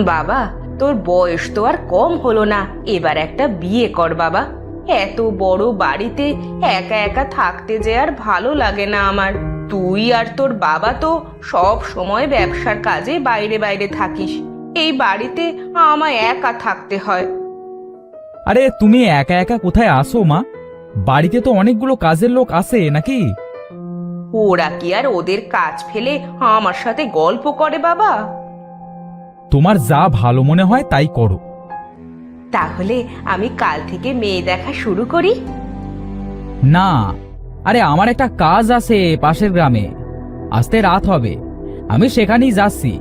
বাবা, তোর বয়স তো আর কম হলো না, এবার একটা বিয়ে কর বাবা। এত বড় বাড়িতে একা একা থাকতে যে আর ভালো লাগে না আমার। তুই আর তোর বাবা তো সব সময় ব্যবসার কাজে বাইরে বাইরে থাকিস, এই বাড়িতে আমায় একা থাকতে হয়। আরে তুমি একা একা কোথায় আসো মা? বাড়িতে তো অনেকগুলো কাজের লোক আছে নাকি? ওরা কি আর ওদের কাজ ফেলে আমার সাথে গল্প করে বাবা? তোমার যা ভালো মনে হয় তাই করো। তাহলে আমি কাল থেকে মেয়ে দেখা শুরু করি? না, আরে আমার একটা কাজ আছে পাশের গ্রামে, আসতে রাত হবে, আমি সেখানেই যাচ্ছি।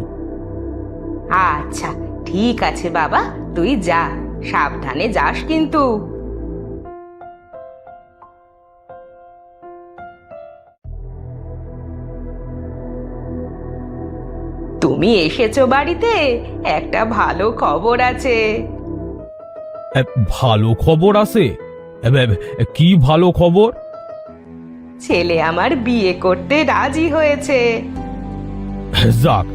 আচ্ছা, ঠিক আছে বাবা, তুই যা, সাবধানে যাস কিন্তু। তুমি এসেছো বাড়িতে, একটা ভালো খবর আছে। ভালো খবর আছে? কি ভালো খবর? ছেলে আমার বিয়ে করতে রাজি হয়েছে। যাক,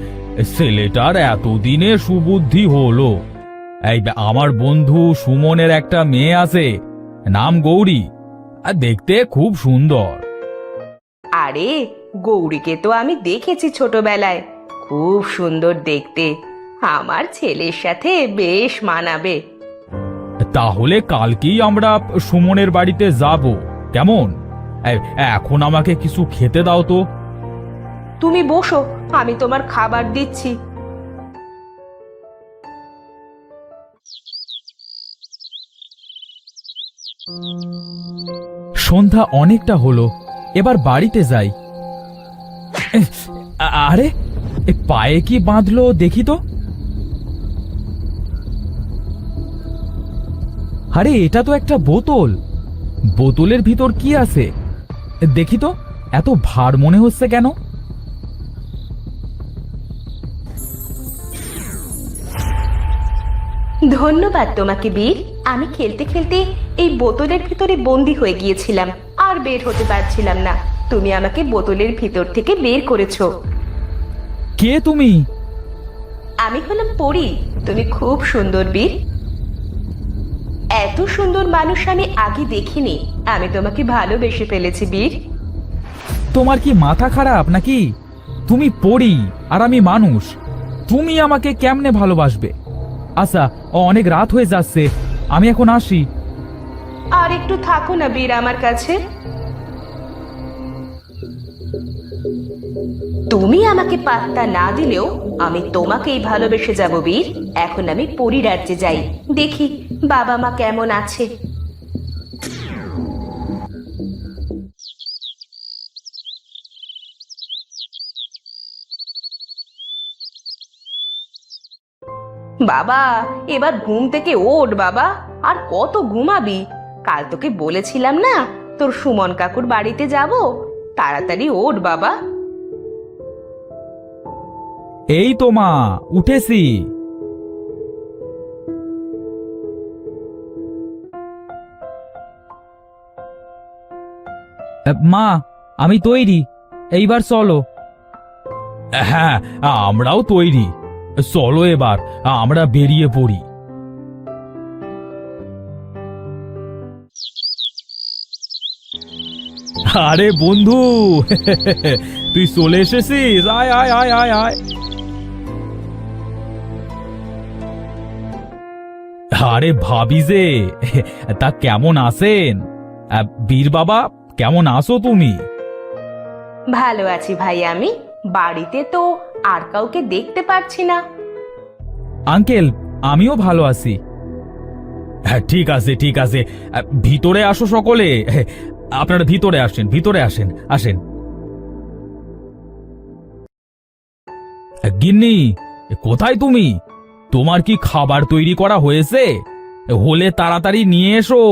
ছেলেটার এতদিনে সুবুদ্ধি হলো। এই আমার বন্ধু সুমনের একটা মেয়ে আছে, নাম গৌরী, আর দেখতে খুব সুন্দর। আরে, গৌরীকে তো আমি দেখেছি ছোটবেলায়, খুব সুন্দর দেখতে, আমার ছেলের সাথে বেশ মানাবে। তাহলে কালকেই আমরা সুমনের বাড়িতে যাব, কেমন? এখন আমাকে কিছু খেতে দাও তো। তুমি বসো, আমি তোমার খাবার দিচ্ছি। সন্ধ্যা অনেকটা হলো, এবার বাড়িতে যাই। আরে, পায়ে কি বাঁধলো দেখি তো। আরে, এটা তো একটা বোতল। বোতলের ভিতর কি আছে দেখি তো, এত ভার মনে হচ্ছে কেন? ধন্যবাদ তোমাকে বীর, আমি খেলতে খেলতে এই বোতলের ভিতরে বন্দি হয়ে গিয়েছিলাম, আর বের হতে পারছিলাম না। তুমি আমাকে বোতলের ভিতর থেকে বের করেছো। কে তুমি? আমি হলাম পরী। তুমি খুব সুন্দর বীর, এত সুন্দর মানুষ আমি আগে দেখিনি। আমি তোমাকে ভালোবেসে ফেলেছি বীর। তোমার কি মাথা খারাপ নাকি? তুমি পড়ি আর আমি মানুষ, তুমি আমাকে কেমনে ভালোবাসবে? আচ্ছা, অনেক রাত হয়ে যাচ্ছে, আমি এখন আসি। আর একটু থাকো না বীর আমার কাছে। তুমি আমাকে পাত্তা না দিলেও আমি তোমাকেই ভালোবেসে যাব বীর। এখন আমি পরী রাজ্যে যাই, দেখি বাবা মা কেমন আছে। বাবা, এবার ঘুম থেকে ওঠ বাবা, আর কত ঘুমাবি? কাল তোকে বলেছিলাম না তোর সুমন কাকুর বাড়িতে যাব, তাড়াতাড়ি ওঠ বাবা। এই তো মা, উঠেছি। মা, আমি তৈরি, এইবার চলো। হ্যাঁ, আমরাও তৈরি, চলো এবার আমরা বেরিয়ে পড়ি। আরে বন্ধু, তুই চলে এসেছিস, আয় আয় আয় আয় আয়। আরে ভাবি যে, তা কেমন আছেন? বীর বাবা, কেমন আছো তুমি? ভালো আছি ভাই, আমি বাড়িতে তো আর কাউকে দেখতে পারছি না। আঙ্কেল, আমিও ভালো আছি। হ্যাঁ, ঠিক আছে ঠিক আছে, ভিতরে আসো সকলে, আপনারা ভিতরে আসেন, ভিতরে আসেন, আসেন। গিন্নি, কোথায় তুমি? তোমার কি খাবার তৈরি করা হয়েছে? হলে তাড়াতাড়ি নিয়ে এসো।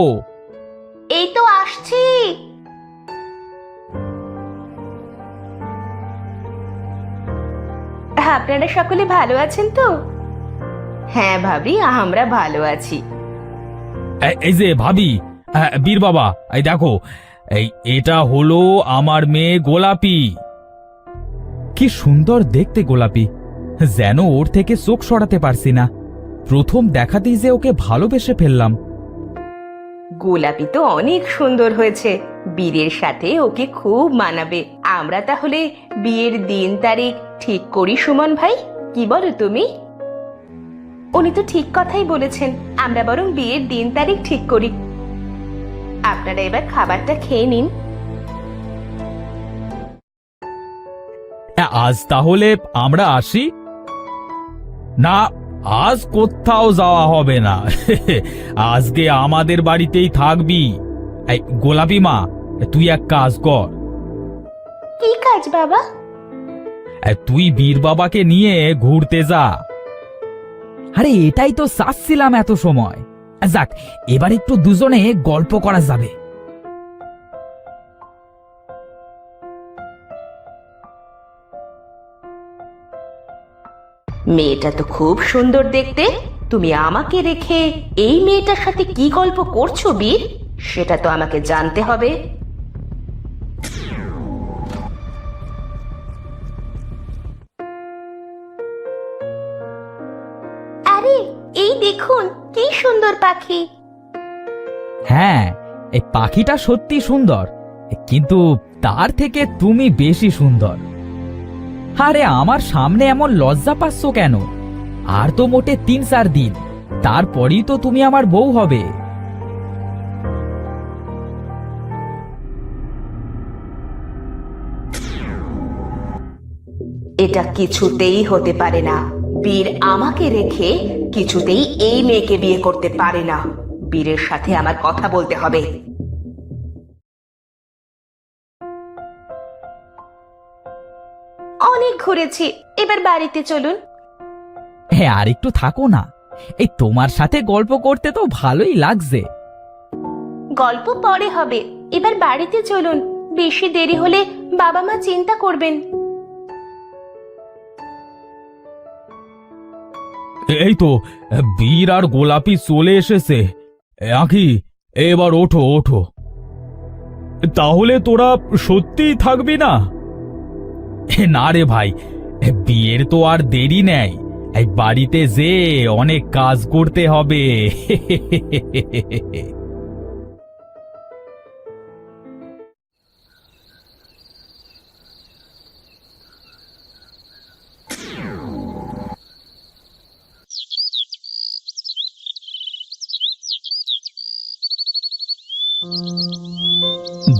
এই তো আসছি। আপনারা সকলে ভালো আছেন তো? হ্যাঁ ভাবি, আমরা ভালো আছি। এই যে ভাবি, বীর বাবা, এই দেখো, এটা হলো আমার মেয়ে গোলাপি। কি সুন্দর দেখতে গোলাপি, যেন ওর থেকে চোখ সরাতে পারছি না। প্রথম দেখাতেই যে ওকে ভালোবেসে ফেললাম। গোলাপি তো অনেক সুন্দর হয়েছে, বীরের সাথে ওকে খুব মানাবে। আমরা তাহলে বিয়ের দিন তারিখ ঠিক করি সুমন ভাই, কি বলো তুমি? উনি তো ঠিক কথাই বলেছেন, আমরা বরং বিয়ের দিন তারিখ ঠিক করি। আপনারা এবার খাবারটা খেয়ে নিন। আজ তাহলে আমরা আসি? না, আজ কোথাও যাওয়া হবে না। আজকে আমাদের বাড়িতেই থাকবি। এই গোলাপি মা, তুই এক কাজ কর। কি কাজ বাবা? তুই বীর বাবাকে নিয়ে ঘুরতে যা। আরে এটাই তো চাচ্ছিলাম এত সময়। যাক, এবার একটু দুজনে গল্প করা যাবে। মেয়েটা তো খুব সুন্দর দেখতে। তুমি আমাকে রেখে এই মেয়েটার সাথে কি গল্প করছো বীর, সেটা তো আমাকে জানতে হবে। আরে এই দেখুন কি সুন্দর পাখি। হ্যাঁ, এই পাখিটা সত্যি সুন্দর, কিন্তু তার থেকে তুমি বেশি সুন্দর। আরে আমার সামনে এমন লজ্জা পাচ্ছ কেন? আর তো মোটে 3-4 দিন, তারপরই তো তুমি আমার বউ হবে। এটা কিছুতেই হতে পারে না। বীর আমাকে রেখে কিছুতেই এই মেয়েকে বিয়ে করতে পারে না। বীরের সাথে আমার কথা বলতে হবে। অনেক ঘুরেছি, এবার বাড়িতে চলুন। হ্যাঁ, আর একটু থাকো না, এই তোমার সাথে গল্প করতে তো ভালোই লাগছে। গল্প পরে হবে, এবার বাড়িতে চলুন। বেশি দেরি হলে বাবা মা চিন্তা করবেন। এই তো বীর আর গোলাপি চলে এসেছে। আঁখি, এবার ওঠো ওঠো। তাহলে তোরা সত্যিই থাকবি না? না রে ভাই, বিয়ের তো আর দেরি নেই। এই বাড়িতে যে অনেক কাজ করতে হবে।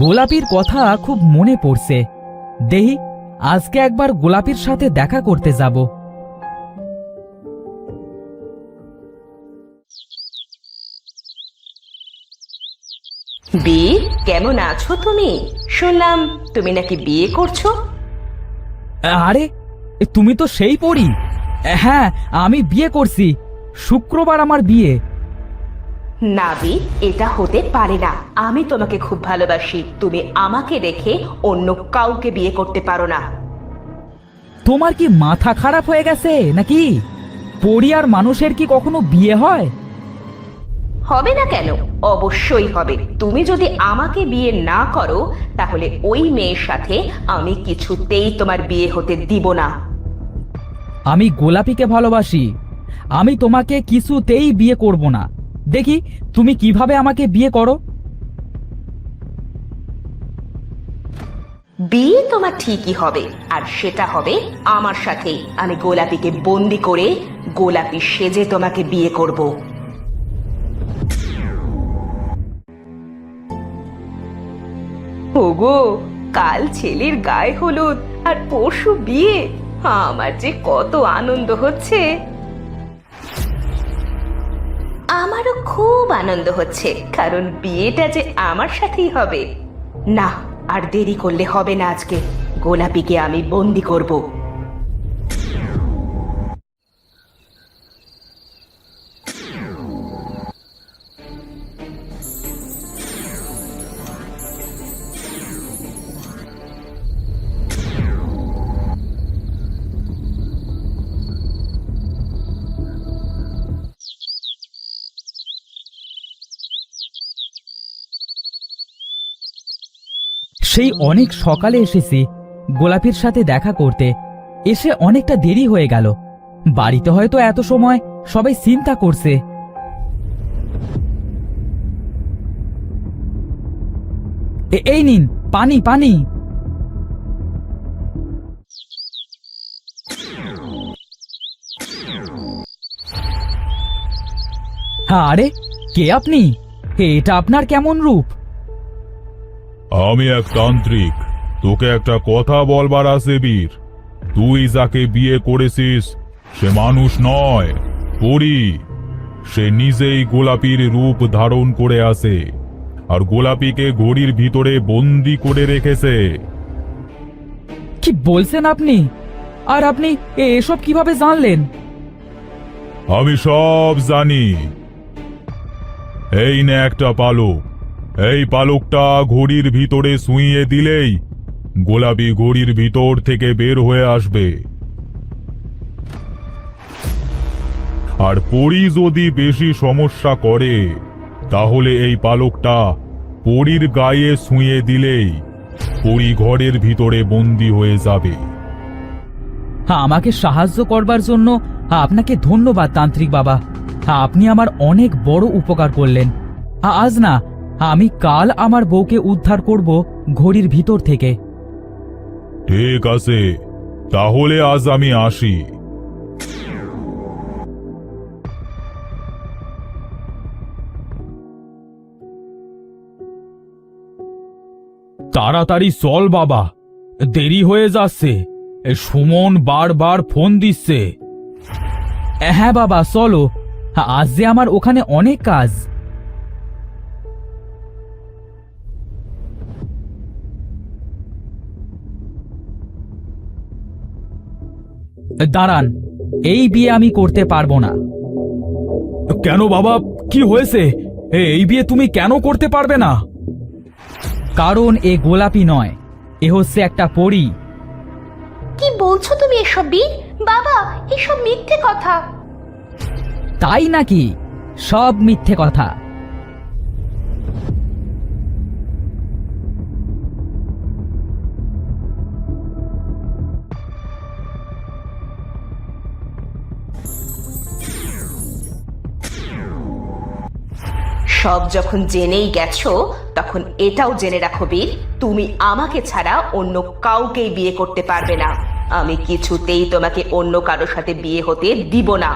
গোলাপির কথা খুব মনে পড়ছে। দেহি আজকে একবার গোলাপির সাথে দেখা করতে যাব। বীর, কেমন আছো তুমি? শুনলাম তুমি নাকি বিয়ে করছো। আরে তুমি তো সেই পরি। হ্যাঁ, আমি বিয়ে করছি, শুক্রবার আমার বিয়ে। না বীর, এটা হতে পারে না। আমি তোমাকে খুব ভালোবাসি, তুমি আমাকে রেখে অন্য কাউকে বিয়ে করতে পারো না। তোমার কি মাথা খারাপ হয়ে গেছে নাকি? পরি আর মানুষের কি কখনো বিয়ে হয়? হবে না কেন? অবশ্যই হবে। তুমি যদি আমাকে বিয়ে না করো তাহলে ওই মেয়ের সাথে আমি কিছুতেই তোমার বিয়ে হতে দিব না। আমি গোলাপিকে ভালোবাসি, আমি তোমাকে কিছুতেই বিয়ে করব না। দেখি তুমি কিভাবে আমাকে বিয়ে করো। বিয়ে তোমার ঠিকই হবে, আর সেটা হবে আমার সাথে। আমি গোলাপিকে বন্দি করে গোলাপি সেজে তোমাকে বিয়ে করব। ওগো, কাল ছেলের গায়ে হলুদ আর পরশু বিয়ে। আমার যে কত আনন্দ হচ্ছে। আমারও খুব আনন্দ হচ্ছে, কারণ বিয়েটা যে আমার সাথেই হবে। না, আর দেরি করলে হবে না। আজকে গোলাপিকে আমি বন্দি করব। সেই অনেক সকালে এসেছি গোলাপির সাথে দেখা করতে, এসে অনেকটা দেরি হয়ে গেল। বাড়িতে হয়তো এত সময় সবাই চিন্তা করছে। এই নিন পানি পানি। আরে কে আপনি? এটা আপনার কেমন রূপ? আমি এক তান্ত্রিক। তোকে একটা কথা বলবার আছে বীর। তুই যাকে বিয়ে করেছিস সে মানুষ নয়, পরী। সে নিজেই গোলাপীর রূপ ধারণ করে আছে আর গোলাপীকে ঘড়ির ভিতরে বন্দি করে রেখেছে। কি বলছেন আপনি? আর আপনি এসব কিভাবে জানলেন? আমি সব জানি। এই নে একটা পালক। এই পালকটা ঘড়ির ভিতরে শুইয়ে দিলেই গোলাপি ঘড়ির ভিতর থেকে বের হয়ে আসবে। আর পরী যদি বেশি সমস্যা করে তাহলে এই পালকটা পরীর গায়ে শুইয়ে দিলেই পরী ঘরের ভিতরে বন্দী হয়ে যাবে। আমাকে সাহায্য করবার জন্য আপনাকে ধন্যবাদ তান্ত্রিক বাবা। আপনি আমার অনেক বড় উপকার করলেন। আজ না, আমি কাল আমার বউকে উদ্ধার করব ঘড়ির ভিতর থেকে। ঠিক আছে, তাহলে আজ আমি আসি। তাড়াতাড়ি চল বাবা, দেরি হয়ে যাচ্ছে। সুমন বারবার ফোন দিচ্ছে। হ্যাঁ বাবা চলো, আজ যে আমার ওখানে অনেক কাজ। দাঁড়ান, এই বিয়ে আমি করতে পারবো না। কেন বাবা, কি হয়েছে? এই বিয়ে তুমি কেন করতে পারবে না? কারণ এ গোলাপি নয়, এ হচ্ছে একটা পরী। কি বলছো তুমি এসব বীর? বাবা, এসব মিথ্যে কথা। তাই নাকি? সব মিথ্যে কথা। সব যখন জেনেই গেছো তখন এটাও জেনে রাখো বীর, তুমি আমাকে ছাড়া অন্য কাউকেই বিয়ে করতে পারবে না। আমি কিছুতেই তোমাকে অন্য কারোর সাথে বিয়ে হতে দিব না।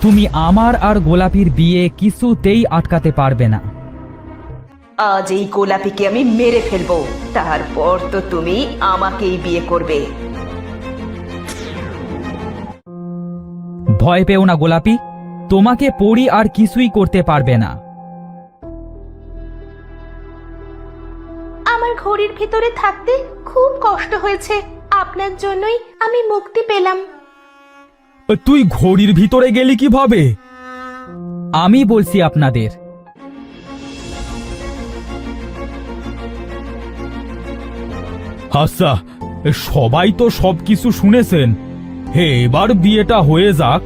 তুমি আমার আর গোলাপির বিয়ে কিছুতেই আটকাতে পারবে না। আজ এই গোলাপিকে আমি মেরে ফেলবো, তারপর তো তুমি আমাকেই বিয়ে করবে। ভয় পেও না গোলাপি, তোমাকে পরী আর কিছুই করতে পারবে না। আমার ঘড়ির ভিতরে থাকতে খুব কষ্ট হয়েছে, আপনার জন্যই আমি মুক্তি পেলাম। তুই ঘড়ির ভিতরে গেলি কিভাবে? আমি বলছি আপনাদের। আচ্ছা, সবাই তো সবকিছু শুনেছেন। হে, এবার বিয়েটা হয়ে যাক।